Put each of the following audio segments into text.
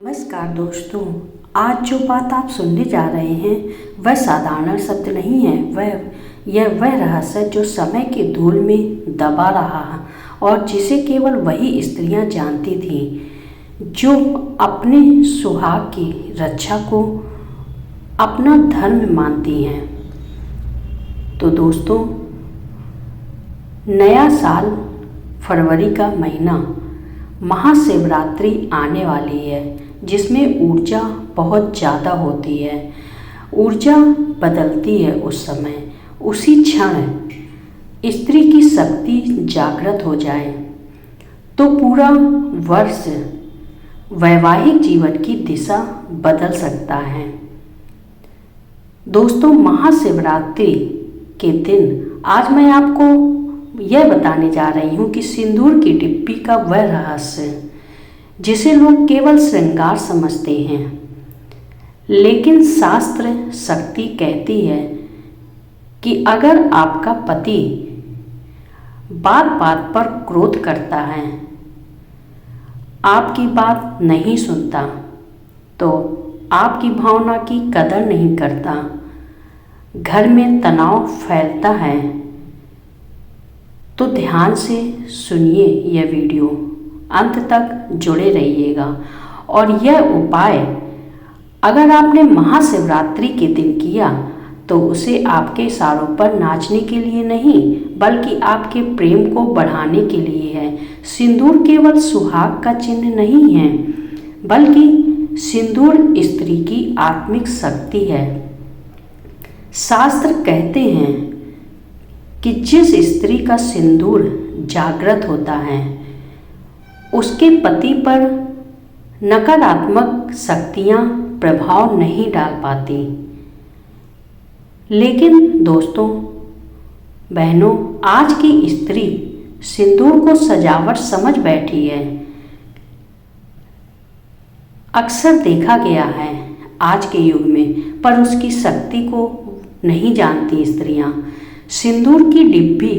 नमस्कार दोस्तों, आज जो बात आप सुनने जा रहे हैं वह साधारण शब्द नहीं है। वह रहस्य जो समय के धूल में दबा रहा है और जिसे केवल वही स्त्रियां जानती थीं जो अपने सुहाग की रक्षा को अपना धर्म मानती हैं। तो दोस्तों, नया साल फरवरी का महीना महाशिवरात्रि आने वाली है, जिसमें ऊर्जा बहुत ज़्यादा होती है। ऊर्जा बदलती है उस समय, उसी क्षण स्त्री की शक्ति जागृत हो जाए तो पूरा वर्ष वैवाहिक जीवन की दिशा बदल सकता है। दोस्तों, महाशिवरात्रि के दिन आज मैं आपको यह बताने जा रही हूँ कि सिंदूर की डिब्बी का वह रहस्य जिसे लोग केवल श्रृंगार समझते हैं, लेकिन शास्त्र शक्ति कहती है कि अगर आपका पति बात बात पर क्रोध करता है, आपकी बात नहीं सुनता, तो आपकी भावना की कदर नहीं करता, घर में तनाव फैलता है, तो ध्यान से सुनिए यह वीडियो, अंत तक जुड़े रहिएगा। और यह उपाय अगर आपने महाशिवरात्रि के दिन किया तो उसे आपके इशारों पर नाचने के लिए नहीं, बल्कि आपके प्रेम को बढ़ाने के लिए है। सिंदूर केवल सुहाग का चिन्ह नहीं है, बल्कि सिंदूर स्त्री की आत्मिक शक्ति है। शास्त्र कहते हैं कि जिस स्त्री का सिंदूर जागृत होता है उसके पति पर नकारात्मक शक्तियां प्रभाव नहीं डाल पाती। लेकिन दोस्तों, बहनों, आज की स्त्री सिंदूर को सजावट समझ बैठी है। अक्सर देखा गया है आज के युग में, पर उसकी शक्ति को नहीं जानती स्त्रियां। सिंदूर की डिब्बी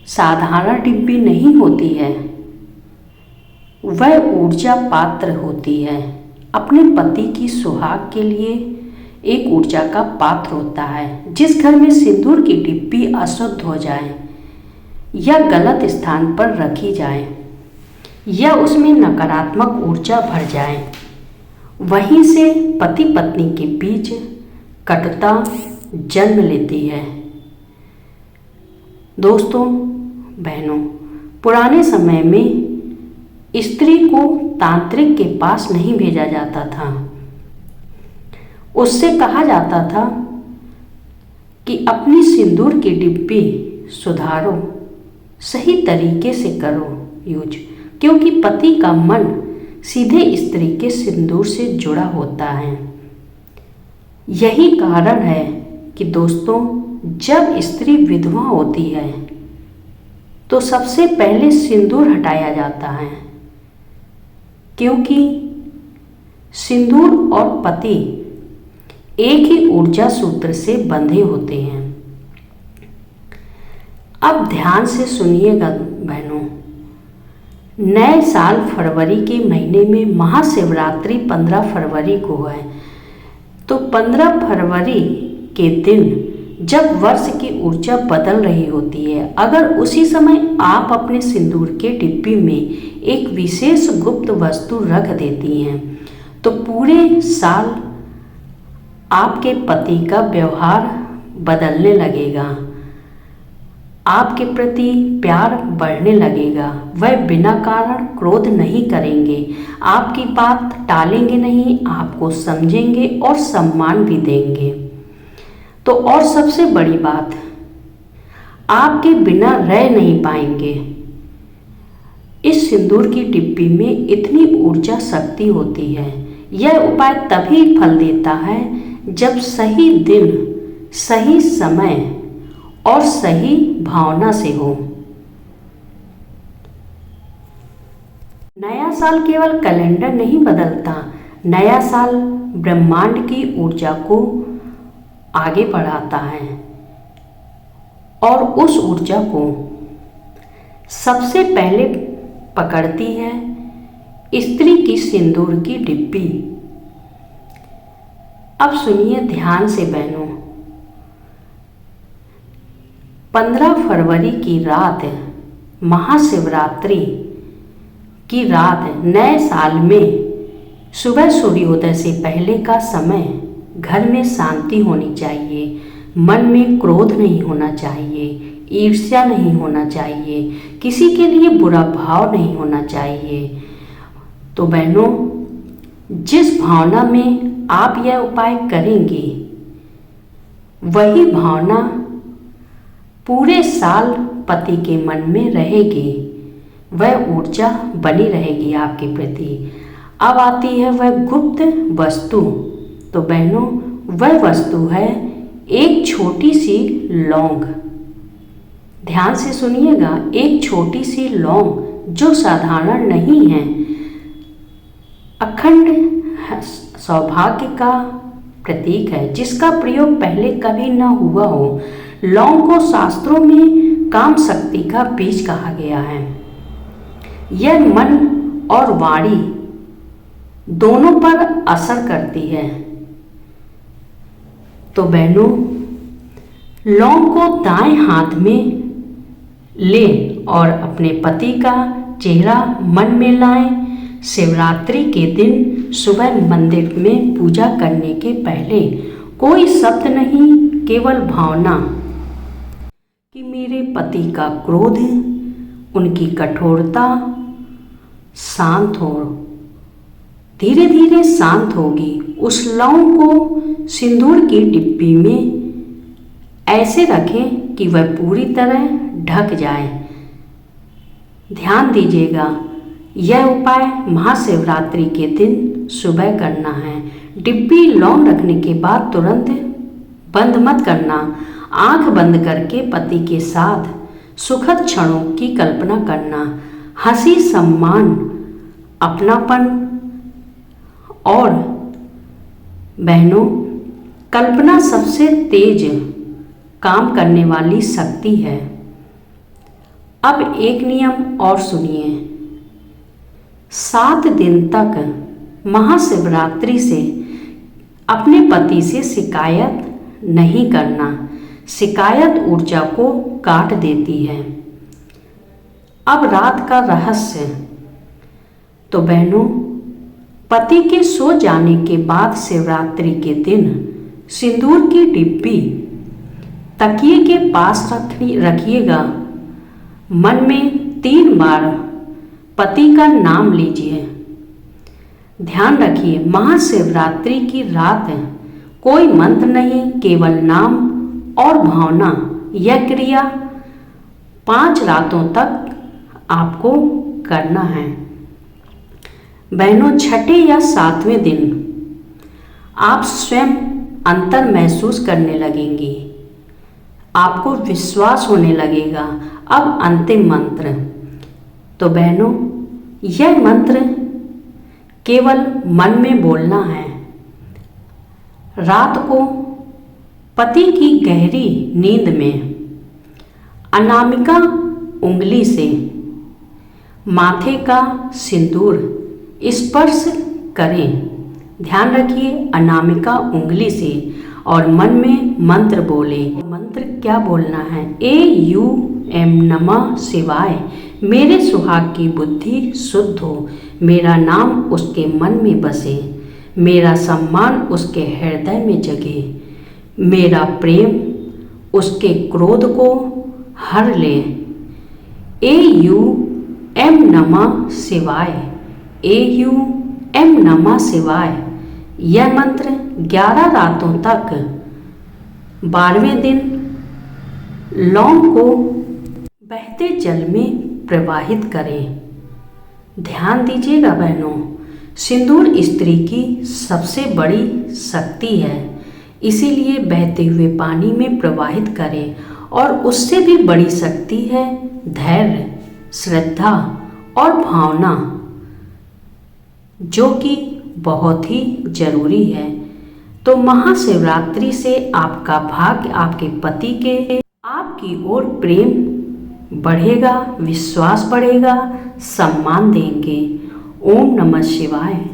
साधारण डिब्बी नहीं होती है, वह ऊर्जा पात्र होती है। अपने पति की सुहाग के लिए एक ऊर्जा का पात्र होता है। जिस घर में सिंदूर की डिब्बी अशुद्ध हो जाए या गलत स्थान पर रखी जाए या उसमें नकारात्मक ऊर्जा भर जाए, वहीं से पति पत्नी के बीच कटुता जन्म लेती है। दोस्तों, बहनों, पुराने समय में स्त्री को तांत्रिक के पास नहीं भेजा जाता था। उससे कहा जाता था कि अपनी सिंदूर की डिब्बी सुधारो, सही तरीके से करो यूज, क्योंकि पति का मन सीधे स्त्री के सिंदूर से जुड़ा होता है। यही कारण है कि दोस्तों, जब स्त्री विधवा होती है तो सबसे पहले सिंदूर हटाया जाता है, क्योंकि सिंदूर और पति एक ही ऊर्जा सूत्र से बंधे होते हैं। अब ध्यान से सुनिएगा बहनों, नए साल फरवरी के महीने में महाशिवरात्रि 15 फरवरी को है। तो 15 फरवरी के दिन जब वर्ष की ऊर्जा बदल रही होती है, अगर उसी समय आप अपने सिंदूर के डिब्बी में एक विशेष गुप्त वस्तु रख देती हैं, तो पूरे साल आपके पति का व्यवहार बदलने लगेगा, आपके प्रति प्यार बढ़ने लगेगा। वह बिना कारण क्रोध नहीं करेंगे, आपकी बात टालेंगे नहीं, आपको समझेंगे और सम्मान भी देंगे। तो और सबसे बड़ी बात, आपके बिना रह नहीं पाएंगे। इस सिंदूर की डिब्बी में इतनी ऊर्जा शक्ति होती है। यह उपाय तभी फल देता है जब सही दिन, सही समय और सही भावना से हो। नया साल केवल कैलेंडर नहीं बदलता, नया साल ब्रह्मांड की ऊर्जा को आगे बढ़ाता है और उस ऊर्जा को सबसे पहले पकड़ती है स्त्री की सिंदूर की डिब्बी। अब सुनिए ध्यान से बहनों, 15 फरवरी की रात, महाशिवरात्रि की रात, नए साल में सुबह सूर्योदय से पहले का समय, घर में शांति होनी चाहिए, मन में क्रोध नहीं होना चाहिए, ईर्ष्या नहीं होना चाहिए, किसी के लिए बुरा भाव नहीं होना चाहिए। तो बहनों, जिस भावना में आप यह उपाय करेंगे वही भावना पूरे साल पति के मन में रहेगी, वह ऊर्जा बनी रहेगी आपके प्रति। अब आती है वह गुप्त वस्तु। तो बहनों, वह वस्तु है एक छोटी सी लौंग। ध्यान से सुनिएगा, एक छोटी सी लौंग जो साधारण नहीं है, अखंड सौभाग्य का प्रतीक है, जिसका प्रयोग पहले कभी न हुआ हो। लौंग को शास्त्रों में काम शक्ति का बीज कहा गया है। यह मन और वाणी दोनों पर असर करती है। तो बहनों, लौंग को दाएं हाथ में लें और अपने पति का चेहरा मन में लाएं। शिवरात्रि के दिन सुबह मंदिर में पूजा करने के पहले कोई शब्द नहीं, केवल भावना कि मेरे पति का क्रोध, उनकी कठोरता शांत हो, धीरे धीरे शांत होगी। उस लौंग को सिंदूर की डिब्बी में ऐसे रखें कि वह पूरी तरह ढक जाए। ध्यान दीजिएगा, यह उपाय महाशिवरात्रि के दिन सुबह करना है। डिब्बी लौंग रखने के बाद तुरंत बंद मत करना। आंख बंद करके पति के साथ सुखद क्षणों की कल्पना करना। हंसी, सम्मान, अपनापन और बहनों, कल्पना सबसे तेज काम करने वाली शक्ति है। अब एक नियम और सुनिए, 7 दिन तक महाशिवरात्रि से अपने पति से शिकायत नहीं करना। शिकायत ऊर्जा को काट देती है। अब रात का रहस्य। तो बहनों, पति के सो जाने के बाद शिवरात्रि के दिन सिंदूर की डिब्बी तकिए के पास रखिएगा। मन में 3 बार पति का नाम लीजिए। ध्यान रखिए, महाशिवरात्रि की रात है, कोई मंत्र नहीं, केवल नाम और भावना। यह क्रिया 5 रातों तक आपको करना है। बहनों, छठे या 7वें दिन आप स्वयं अंतर महसूस करने लगेंगी, आपको विश्वास होने लगेगा। अब अंतिम मंत्र। तो बहनों, यह मंत्र केवल मन में बोलना है। रात को पति की गहरी नींद में अनामिका उंगली से माथे का सिंदूर स्पर्श करें। ध्यान रखिए, अनामिका उंगली से, और मन में मंत्र बोले। मंत्र क्या बोलना है? AUM नमः शिवाय। मेरे सुहाग की बुद्धि शुद्ध हो, मेरा नाम उसके मन में बसे, मेरा सम्मान उसके हृदय में जगे, मेरा प्रेम उसके क्रोध को हर ले। AUM नमः शिवाय, AUM नमः शिवाय। यह मंत्र 11 रातों तक 12वें दिन लौंग को बहते जल में प्रवाहित करें। ध्यान दीजिएगा बहनों, सिंदूर स्त्री की सबसे बड़ी शक्ति है, इसीलिए बहते हुए पानी में प्रवाहित करें। और उससे भी बड़ी शक्ति है धैर्य, श्रद्धा और भावना, जो कि बहुत ही जरूरी है। तो महाशिवरात्रि से आपका भाग्य, आपके पति के आपकी ओर प्रेम बढ़ेगा, विश्वास बढ़ेगा, सम्मान देंगे ओम नमः शिवाय।